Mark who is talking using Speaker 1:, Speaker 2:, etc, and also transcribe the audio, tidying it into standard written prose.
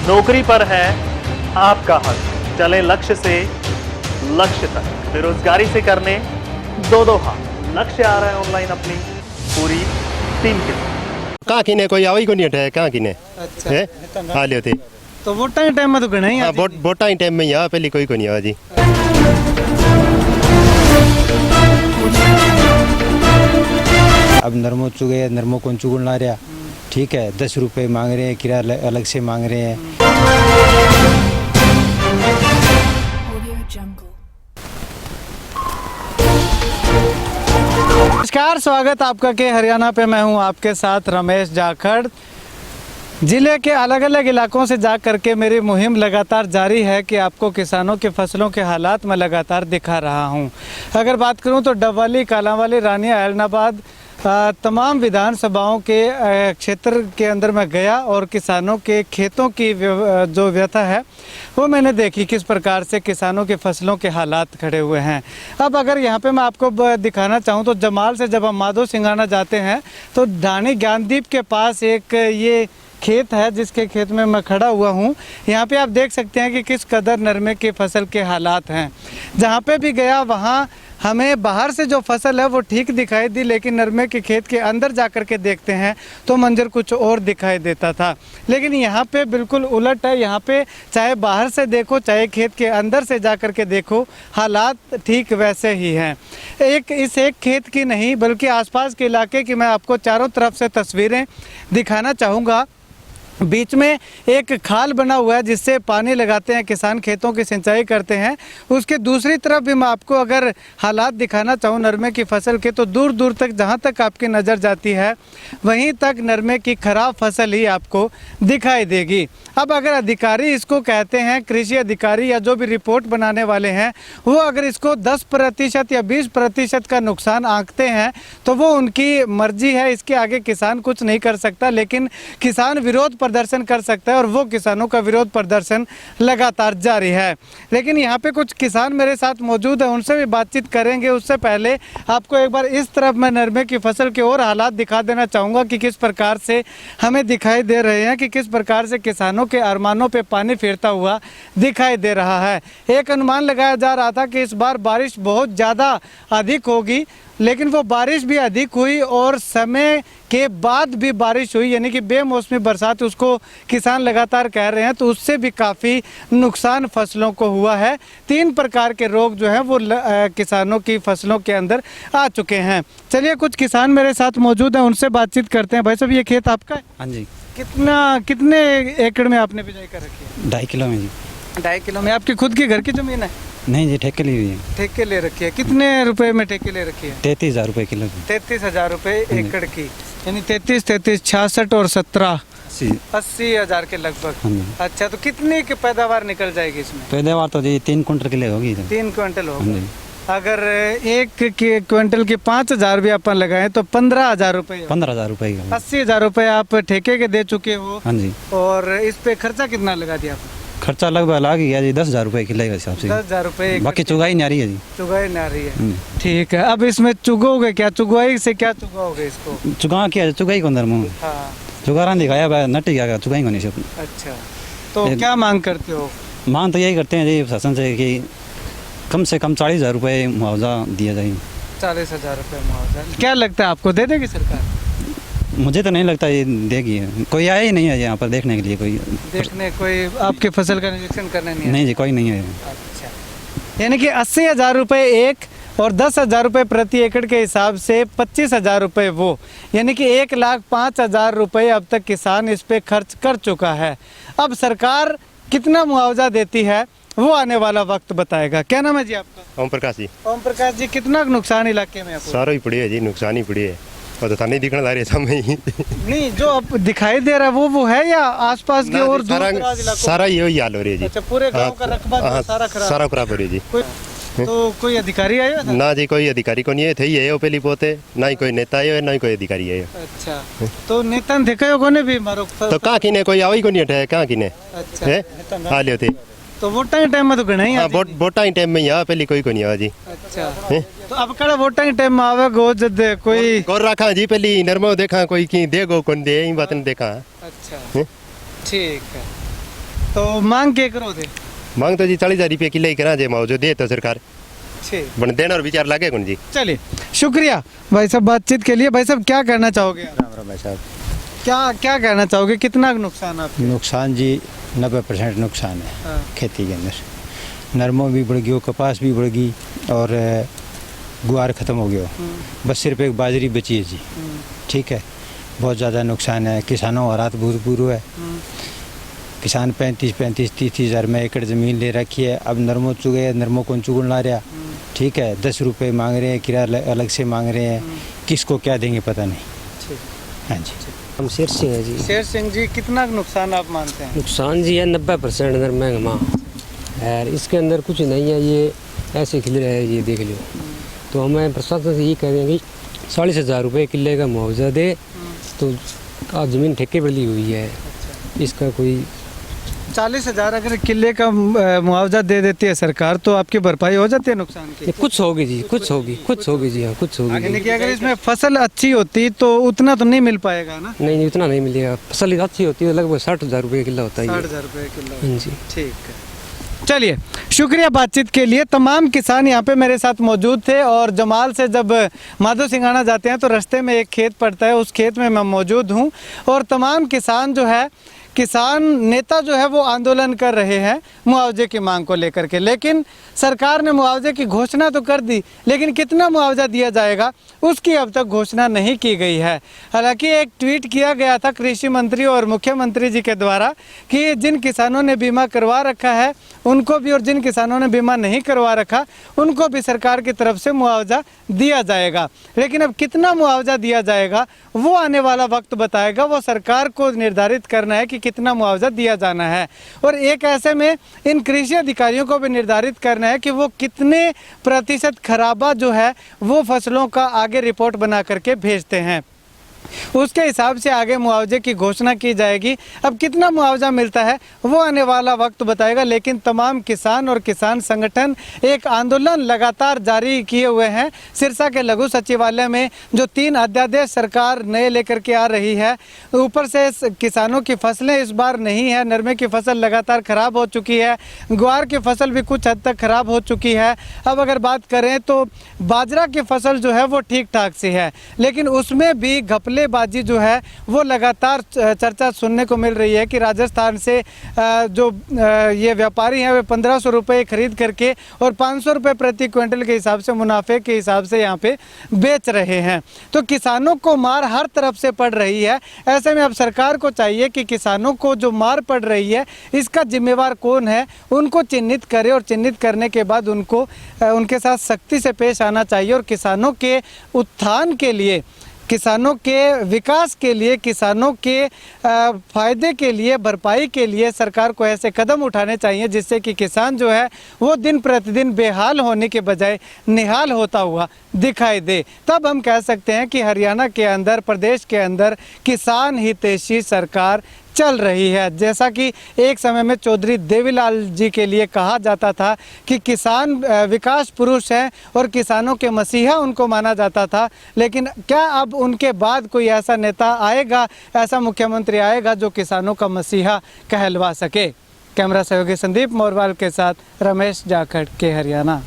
Speaker 1: नौकरी पर है आपका हक, चले लक्ष्य से लक्ष्य तक, बेरोजगारी से करने दो हाथ। लक्ष्य आ रहा है ऑनलाइन अपनी पूरी टीम के साथ।
Speaker 2: कहाँ किने कोई आवा ही को नहीं उठे कहाँ किने
Speaker 3: अच्छा
Speaker 2: है हाल होते
Speaker 3: तो वोटा के टाइम में तो गणा ही
Speaker 2: हाँ वोटा टाइम में ही आ पहले कोई को नहीं आवा जी।
Speaker 4: अब नरमो चुगे नरमो कौन चुगल ना रहा, ठीक है 10 रुपए मांग रहे हैं, किराया अलग से मांग रहे हैं।
Speaker 3: नमस्कार, स्वागत आपका के हरियाणा पे। मैं हूं आपके साथ रमेश जाखड़। जिले के अलग अलग इलाकों से जा करके मेरी मुहिम लगातार जारी है कि आपको किसानों के फसलों के हालात मैं लगातार दिखा रहा हूं। अगर बात करूं तो डबवाली, कालांवाली, रानिया, ऐलनाबाद तमाम विधानसभाओं के क्षेत्र के अंदर मैं गया और किसानों के खेतों की जो व्यथा है वो मैंने देखी, किस प्रकार से किसानों के फसलों के हालात खड़े हुए हैं। अब अगर यहाँ पे मैं आपको दिखाना चाहूँ तो जमाल से जब हम माधो सिंगाना जाते हैं तो ढाणी ज्ञानदीप के पास एक ये खेत है जिसके खेत में मैं खड़ा हुआ हूँ। यहाँ पे आप देख सकते हैं कि किस कदर नरमे के फसल के हालात हैं। जहाँ पे भी गया वहाँ हमें बाहर से जो फसल है वो ठीक दिखाई दी, लेकिन नरमे के खेत के अंदर जा कर के देखते हैं तो मंजर कुछ और दिखाई देता था। लेकिन यहाँ पे बिल्कुल उलट है। यहाँ पे चाहे बाहर से देखो चाहे खेत के अंदर से जा कर के देखो, हालात ठीक वैसे ही हैं। इस एक खेत की नहीं बल्कि आसपास के इलाके की मैं आपको चारों तरफ से तस्वीरें दिखाना चाहूँगा। बीच में एक खाल बना हुआ है जिससे पानी लगाते हैं किसान, खेतों की सिंचाई करते हैं। उसके दूसरी तरफ भी मैं आपको अगर हालात दिखाना चाहूँ नरमे की फसल के, तो दूर दूर तक जहाँ तक आपकी नज़र जाती है वहीं तक नरमे की खराब फसल ही आपको दिखाई देगी। अब अगर अधिकारी इसको कहते हैं, कृषि अधिकारी या जो भी रिपोर्ट बनाने वाले हैं, वो अगर इसको 10% या 20% का नुकसान आंकते हैं तो वो उनकी मर्जी है, इसके आगे किसान कुछ नहीं कर सकता। लेकिन किसान विरोध प्रदर्शन कर सकता है और वो किसानों का विरोध प्रदर्शन लगातार जारी है। लेकिन यहाँ पे कुछ किसान मेरे साथ मौजूद है, उनसे भी बातचीत करेंगे। उससे पहले आपको एक बार इस तरफ मैं नरमे की फसल के और हालात दिखा देना चाहूँगा कि किस प्रकार से हमें दिखाई दे रहे हैं, कि किस प्रकार से किसानों के अरमानों पे पानी फिरता हुआ दिखाई दे रहा है। एक अनुमान लगाया जा रहा था कि इस बार बारिश बहुत ज़्यादा अधिक होगी, लेकिन वो बारिश भी अधिक हुई और समय के बाद भी बारिश हुई, यानी कि बेमौसमी बरसात उसको किसान लगातार कह रहे हैं। तो उससे भी काफ़ी नुकसान फसलों को हुआ है। 3 प्रकार के रोग जो हैं वो किसानों की फसलों के अंदर आ चुके हैं। चलिए कुछ किसान मेरे साथ मौजूद हैं, उनसे बातचीत करते हैं। भाई साहब, ये खेत आपका है?
Speaker 4: हाँ जी।
Speaker 3: कितने एकड़ में आपने बिजाई कर रखी है?
Speaker 4: 2.5 किलो में जी।
Speaker 3: 2.5 किलो में आपकी खुद की घर की ज़मीन है?
Speaker 4: नहीं जी, ठेके ली हुई है।
Speaker 3: ठेके ले रखी है? कितने रुपए में ठेके ले रखी है?
Speaker 4: 33,000 रुपए किलो की।
Speaker 3: 33,000 रुपए एकड़ की, यानी 33, 66 और 17 80,000 के लगभग।
Speaker 4: हाँ जी।
Speaker 3: अच्छा, तो कितनी की पैदावार निकल जाएगी इसमें?
Speaker 4: पैदावार तो जी 3 कुंटल के लिए होगी।
Speaker 3: 3 क्विंटल
Speaker 4: हाँ
Speaker 3: होगा।
Speaker 4: जी।
Speaker 3: अगर 1 क्विंटल के 5,000 भी अपन लगाएं तो 15,000 रुपए।
Speaker 4: 15,000 रुपए की।
Speaker 3: 80,000 रुपए आप ठेके के दे चुके हो।
Speaker 4: हाँ जी।
Speaker 3: और इस पे खर्चा कितना लगा दिया आपने?
Speaker 4: खर्चा लगभग लग गया जी 10,000 रुपए किलो के हिसाब से।
Speaker 3: 10,000 रुपए।
Speaker 4: बाकी चुगाई नहीं आ रही है जी।
Speaker 3: चुगाई नहीं आ रही है, ठीक है। अब इसमें चुगोगे क्या? चुगवाई से क्या चुगाओगे इसको?
Speaker 4: चुगा क्या चुगाई को अंदर मुँह
Speaker 3: हाँ,
Speaker 4: चुगारा दिखाया नट गया, चुगाई को नहीं से।
Speaker 3: अच्छा, तो क्या मांग करते हो?
Speaker 4: मांग तो यही करते हैं जी शासन से कि कम से कम 40,000 रुपए मुआवजा दिया जाए।
Speaker 3: 40,000 रुपए मुआवजा क्या लगता है आपको दे देगी सरकार?
Speaker 4: मुझे तो नहीं लगता ये देगी। कोई आया ही नहीं है यहाँ पर देखने के लिए।
Speaker 3: कोई आपके फसल का निरीक्षण करने नहीं
Speaker 4: जी, कोई नहीं है।
Speaker 3: अच्छा, यानी कि 80,000 रुपए एक और 10,000 रुपए प्रति एकड़ के हिसाब से 25,000 रुपए वो, यानी कि 1,05,000 रुपए अब तक किसान इस पे खर्च कर चुका है। अब सरकार कितना मुआवजा देती है वो आने वाला वक्त बताएगा। क्या नाम है जी आपका?
Speaker 2: ओम प्रकाश जी।
Speaker 3: ओम प्रकाश जी, कितना नुकसान इलाके में आपको?
Speaker 2: सारा ही पड़ी है जी, नुकसान ही पड़ी है। और तो नहीं दिखने ला रहे समय ही
Speaker 3: नहीं, जो अब दिखाई दे रहा है वो है या आसपास के और
Speaker 2: सारा यही हाल हो रही है जी।
Speaker 3: अच्छा, पूरे गांव का रकबा सारा खराब
Speaker 2: हो रही है जी।
Speaker 3: तो कोई अधिकारी आया था?
Speaker 2: ना जी, कोई अधिकारी को नहीं है वो पहली पोते, ना ही कोई नेता है ना ही कोई अधिकारी है।
Speaker 3: अच्छा, तो नेता ने देखा हो कोने भी मारो
Speaker 2: तो कहाँ किने कोई आवा ही को नहीं उठे कहाँ किने है हाल होते।
Speaker 3: तो वोटा के टाइम में तो गणा ही
Speaker 2: हाँ, वोटा के टाइम में ही आ पहले कोई को नहीं आवा जी।
Speaker 3: अच्छा, तो अब कड़ा वोटा के टाइम में आवे गो जद कोई
Speaker 2: गौर रखा जी, पहली नरमो देखा कोई की देगो कौन दे, बात नहीं देखा।
Speaker 3: अच्छा, ठीक है। तो मांग के करो थे
Speaker 2: मांग तो जी 40,000 रुपये किले ही करा जे मुआवजा दे तो सरकार
Speaker 3: ठीक।
Speaker 2: बन देना और विचार लागे कौन जी।
Speaker 3: चलिए शुक्रिया भाई साहब बातचीत के लिए। भाई साहब क्या कहना चाहोगे,
Speaker 4: राम भाई साहब।
Speaker 3: क्या क्या कहना चाहोगे, कितना नुकसान आप?
Speaker 4: नुकसान जी 90% नुकसान है
Speaker 3: हाँ।
Speaker 4: खेती के अंदर। नरमो भी बढ़ गयो, कपास भी बढ़ गई और गुआर ख़त्म हो गया। बस सिर्फ एक बाजरी बची है जी। ठीक है, बहुत ज़्यादा नुकसान है। किसानों का हालात बहुत बुरा है। किसान 35-30 हज़ार में एकड़ ज़मीन ले रखी है। अब नरमो चुगे, नरमो कौन चुगन ला रहा। ठीक है, 10 रुपये मांग रहे हैं, किराया अलग से मांग रहे हैं। किसको क्या देंगे पता नहीं। हाँ जी।
Speaker 5: हम शेर सिंह है जी।
Speaker 3: शेर सिंह जी, कितना नुकसान आप मानते हैं?
Speaker 5: नुकसान जी है 90% अंदर महंगा और इसके अंदर कुछ नहीं है, ये ऐसे खिल रहा है, ये देख लो। तो हमें प्रशासन से ये कह रहे हैं कि 40,000 रुपये किले का मुआवजा दे। तो आज ज़मीन ठेके पर ली हुई है, इसका कोई
Speaker 3: 40,000 अगर किले का मुआवजा दे देती है सरकार तो आपकी भरपाई हो जाती है नुकसान की?
Speaker 5: कुछ होगी जी, कुछ होगी जी। हाँ, कुछ होगी।
Speaker 3: यानी कि अगर इसमें फसल अच्छी होती तो उतना तो नहीं मिल पाएगा ना?
Speaker 5: नहीं, उतना नहीं मिलेगा। फसल अच्छी होती है लगभग 60,000 रुपये किलो होता है।
Speaker 3: 60,000 रुपये किलो।
Speaker 5: हाँ जी,
Speaker 3: ठीक है। चलिए शुक्रिया बातचीत के लिए। तमाम किसान यहाँ पे मेरे साथ मौजूद थे और जमाल से जब माधो सिंघाना जाते हैं तो रास्ते में एक खेत पड़ता है, उस खेत में मैं मौजूद हूँ और तमाम किसान जो है, किसान नेता जो है वो आंदोलन कर रहे हैं मुआवजे की मांग को लेकर के। लेकिन सरकार ने मुआवजे की घोषणा तो कर दी, लेकिन कितना मुआवजा दिया जाएगा उसकी अब तक घोषणा नहीं की गई है। हालांकि एक ट्वीट किया गया था कृषि मंत्री और मुख्यमंत्री जी के द्वारा कि जिन किसानों ने बीमा करवा रखा है उनको भी और जिन किसानों ने बीमा नहीं करवा रखा उनको भी सरकार की तरफ से मुआवजा दिया जाएगा। लेकिन अब कितना मुआवजा दिया जाएगा वो आने वाला वक्त बताएगा। वो सरकार को निर्धारित करना है कि कितना मुआवजा दिया जाना है और एक ऐसे में इन कृषि अधिकारियों को भी निर्धारित करना है कि वो कितने प्रतिशत खराबा जो है वो फसलों का आगे रिपोर्ट बना करके भेजते हैं। उसके हिसाब से आगे मुआवजे की घोषणा की जाएगी। अब कितना मुआवजा मिलता है वो आने वाला वक्त बताएगा। लेकिन तमाम किसान और किसान संगठन एक आंदोलन लगातार जारी किए हुए हैं। सिरसा के लघु सचिवालय में जो 3 अध्यादेश सरकार नए लेकर के आ रही है, ऊपर से किसानों की फसलें इस बार नहीं है। नरमे की फसल लगातार ख़राब हो चुकी है, ग्वार की फसल भी कुछ हद तक ख़राब हो चुकी है। अब अगर बात करें तो बाजरा की फसल जो है वो ठीक ठाक सी है, लेकिन उसमें भी घपलेबाजी जो है वो लगातार चर्चा सुनने को मिल रही है कि राजस्थान से जो ये व्यापारी हैं वे 1500 रुपये खरीद करके और 500 रुपये प्रति क्विंटल के हिसाब से मुनाफे के हिसाब से यहाँ पे बेच रहे हैं। तो किसानों को मार हर तरफ से पड़ रही है। ऐसे में अब सरकार को चाहिए कि किसानों को जो मार पड़ रही है इसका जिम्मेवार कौन है उनको चिन्हित करे और चिन्हित करने के बाद उनको उनके साथ सख्ती से पेश आना चाहिए और किसानों के उत्थान के लिए, किसानों के विकास के लिए, किसानों के फ़ायदे के लिए, भरपाई के लिए सरकार को ऐसे कदम उठाने चाहिए जिससे कि किसान जो है वो दिन प्रतिदिन बेहाल होने के बजाय निहाल होता हुआ दिखाई दे। तब हम कह सकते हैं कि हरियाणा के अंदर, प्रदेश के अंदर किसान हितैषी सरकार चल रही है। जैसा कि एक समय में चौधरी देवीलाल जी के लिए कहा जाता था कि किसान विकास पुरुष हैं और किसानों के मसीहा उनको माना जाता था। लेकिन क्या अब उनके बाद कोई ऐसा नेता आएगा, ऐसा मुख्यमंत्री आएगा जो किसानों का मसीहा कहलवा सके? कैमरा सहयोगी संदीप मोरवाल के साथ रमेश जाखड़ के हरियाणा।